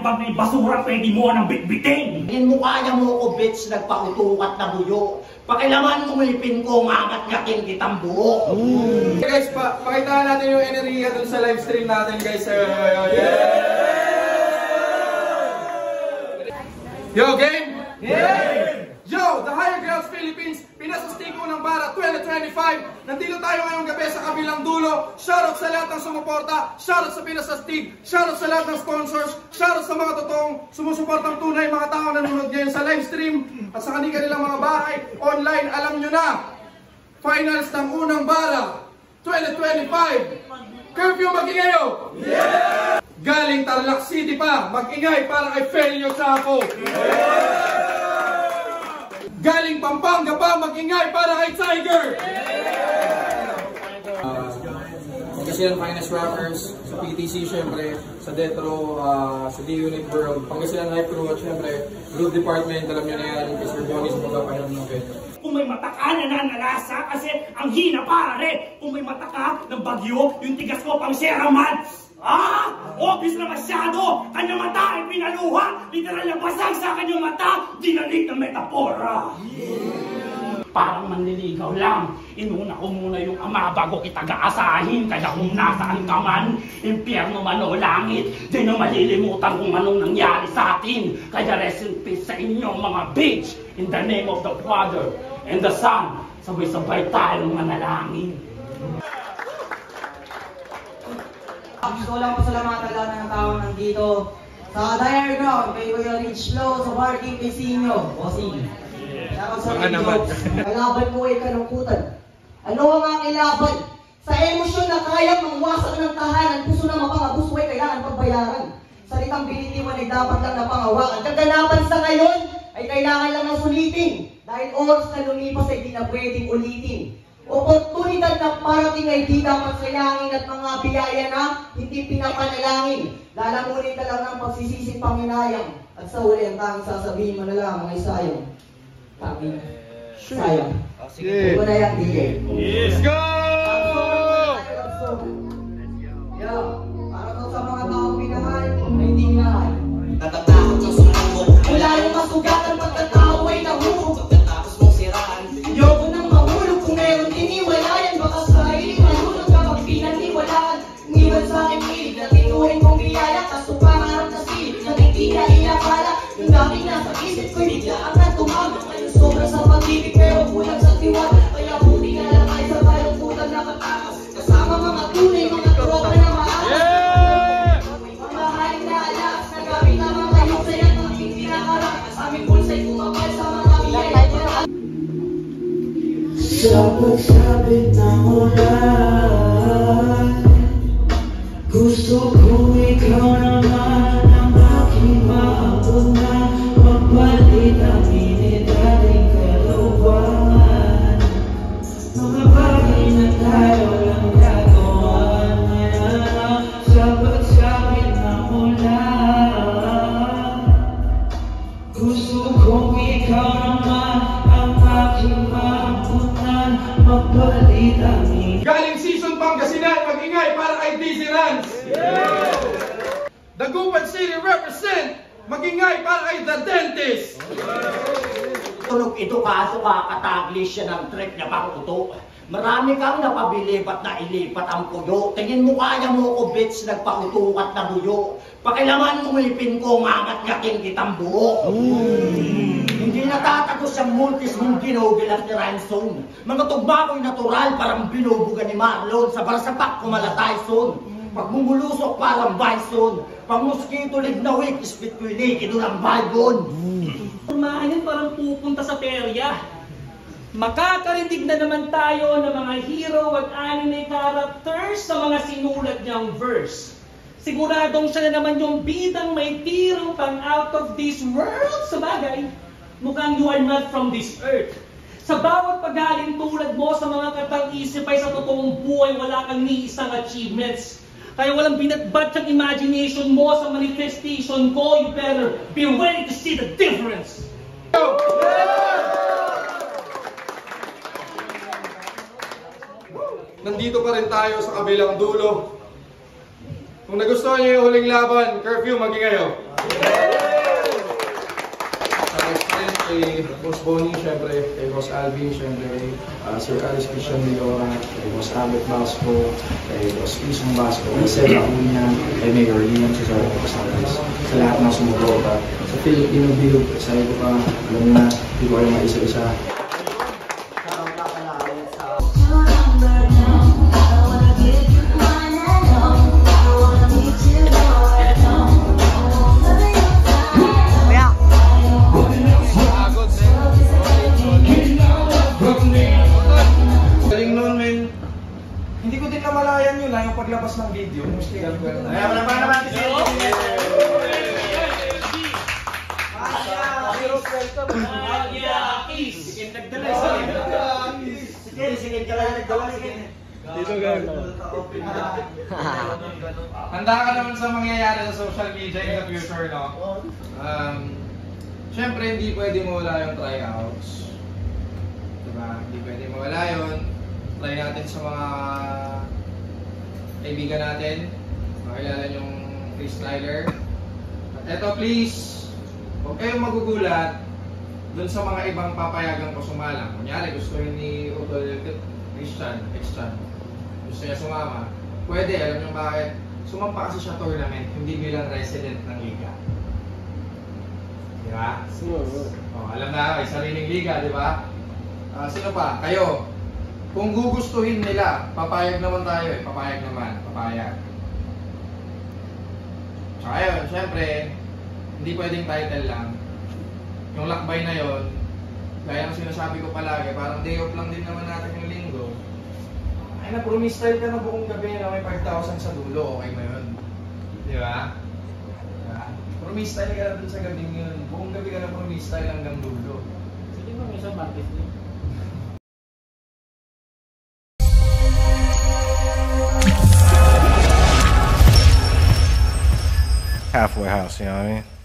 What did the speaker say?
ibang may basura pwede mo nang bitbitin. Tingin mo kaya mo ko, bitch, nagpautukat na buyo. Pakilaman umipin ko, ngangat-ngatin kitang buo. Guys, pakitaan natin yung enerhiya dun sa live stream natin, guys. Yo, game? Game! Yo, the Higher Grounds Philippines, Pinasastigo ng Bara 2025. Nandito tayo ngayong gabi sa kabilang dulo. Shoutout sa lahat ng sumuporta, shoutout sa Pinasastig, shoutout sa lahat ng sponsors, shoutout sa mga totoong sumusuportang tunay, mga tao na nanonood ngayon sa live stream at sa kanilang mga bahay, online. Alam nyo na, finals ng unang Bara 2025. Curfew, mag-ingayo! Yeah! Galing Tarlac City pa, mag-ingay para kay Felio Chapo. Yeah! Galing Pampanga pa, mag-ingay para kay Tiger! Pangasinan Finest Rappers, sa PTC syempre, sa Detro, sa D-Unit World, Pangasinan Hype Crew at syempre, Group Department, alam nyo na yan, Mr. Bonnie sa pagpapahiram ng event. Kung may mata ka na nanalasa kasi ang hina pare. Kung may mata ka ng bagyo, yung tigas ko pang seraman. Obvious na masyado! Kanyang mata ay pinaluha! Literal na basag sa kanyang mata! Dinalig na metapora! Parang manliligaw lang. Inuna ko muna yung ama bago kita gaasahin. Kaya kung nasaan ka man, impyerno man o langit, di na malilimutan kung anong nangyari sa atin. Kaya rest in peace sa inyong mga bitch. In the name of the Father and the Son, sabay-sabay tayong manalangin. Gusto lang pasalamatan lahat ng tao nandito sa Higher Ground, kay Kuya Rich Flow, sa parking kay Sinyo, Bossing. Dapat sa video, kalaban ko ay kalungkutan. Ano ang aking laban? Sa emosyon na kaya mangwasak ng tahanan, puso na mapangabuso ay kailangan pagbayaran. Salitang binitiwan ay dapat lang napangawakan. Kaganapan sa ngayon ay kailangan lang ng sulitin. Dahil oras na lumipas ay di na pwedeng ulitin. Oportunidad na parating ay di dapat sayangin at mga biyaya na hindi pinapanalangin. Lalamunin ka lang ng pagsisising Panginayang. At sa uli ang tanging sasabihin mo na lang ay sayang. Tanging sayang. Sige. Ito na yan, DJ. Let's go! Yeah. Para to sa mga taong pinahal, ay hindi hinahal. Natatakot sa sumuko. Wala yung masugatan pagkatao ay nahulog. Pagkatapos mong siraan. Ayoko nang mahulog kung meron iniwalayan. Baka sa hiling mahulog kapag pinaniwalaan. Umiwan sa aking hilig na tinuhin kong biyaya. Kaso pangarap na silip na di inakala. Yung daming nasa isip ko'y bigla ang natumagot. Ngayon sobra sa pag-ibig pero kulang sa tiwala. Kaya buti na lang ay sa kalungkutan nakatakas. Kasama mga tunay, mga tropa na maalas. May mamahaling na alas. Nagamit na mga yusay at mga pinakarakas. Aming pulsa'y kumapal sa mga biyaya. Sa pagsabit ng ulan, gusto ko ikaw naman ang aking maabot na magpalit ang init ating kaluluwan. Mga bagay na tayo lang gagawan ngayon sa pagsabit ng ulan. Gusto ko ikaw naman ang aking maabot magpalit ang init. Galing Season Pangasinan, mag-ingay para kay DC Rans. Yeah! Dagupan City represent, mag-ingay para kay The Dentist. Tulog ito kaso kakataglis siya ng trip niya pakuto. Marami kang napabilipat na ilipat ang puyo. Tingin mo kaya mo ko, bitch, nagpautukat na buyo. Pakilaman umipin ko, ngangat-ngatin kitang buo. Hindi natatagos ang multis mong ginugilat ni Ransom. Mga tugma ko'y natural, parang binubuga ni Marlon. Sa barsapak kumalatay son. Pagmumulusok parang bison. Pag mosquito lignawik, spit ko'y likido ng balgon. Turmahan parang pupunta sa perya. Makakarinig na naman tayo ng mga hero at anime characters sa mga sinulat niyang verse. Siguradong siya na naman yung bidang may tirang pang out of this world. Sa bagay, mukhang you are not from this earth. Sa bawat paghaling tulad mo sa mga katang-isip ay sa totoong buhay wala kang ni isang achievements. Kaya walang binatbat ang imagination mo sa manifestation ko. You better be ready to see the difference. Nandito pa rin tayo sa kabilang dulo. Kung nagustuhan niyo yung huling laban, curfew, mag-ingayo. Shoutout pa rin kay Boss Bonnie, syempre, kay Boss Alvin, syempre, kay Sir Alice Christian Villora, kay Boss Albert Basco, kay Boss Isong Basco, kay Sir Acuña, kay Mayor Liam, sa lahat ng sumuporta. Sa Filipino Build, sa iyo pa, alam mo na, hindi ko kayo maisa-isa. Galing nun, men. Hindi ko din namalayan yun, yung paglabas ng video. Handa ka naman sa mangyayari sa social media in the future, no? Siyempre, hindi pwede mawala yung tryouts. Diba? Hindi pwede mawala yun. Try natin sa mga kaibigan natin. Makilala yung freestyler. At eto, please, huwag kayong magugulat dun sa mga ibang papayagang ko sumalang. Kunyari, gusto ni Utol Christian, ex-chan. Gusto niya sumama. Pwede, alam niyo bakit? Sumampa kasi siya tournament, hindi bilang resident ng liga. Di ba? Alam na, may sariling liga, di ba? Sino pa? Kayo. Kung gugustuhin nila, papayag naman tayo eh. Papayag naman. Papayag. Tsaka yun, syempre, hindi pwedeng title lang. Yung lakbay na yon, gaya ng sinasabi ko palagi, parang day off lang din naman natin yung linggo. Ay na, promistyle ka na buong gabi na may 5,000 sa dulo, okay ba yun? Di ba? Promistyle ka na dun sa gabing yun. Buong gabi ka na promistyle hanggang dulo. Sige mo, isang market din. Halfway house, you know what I mean?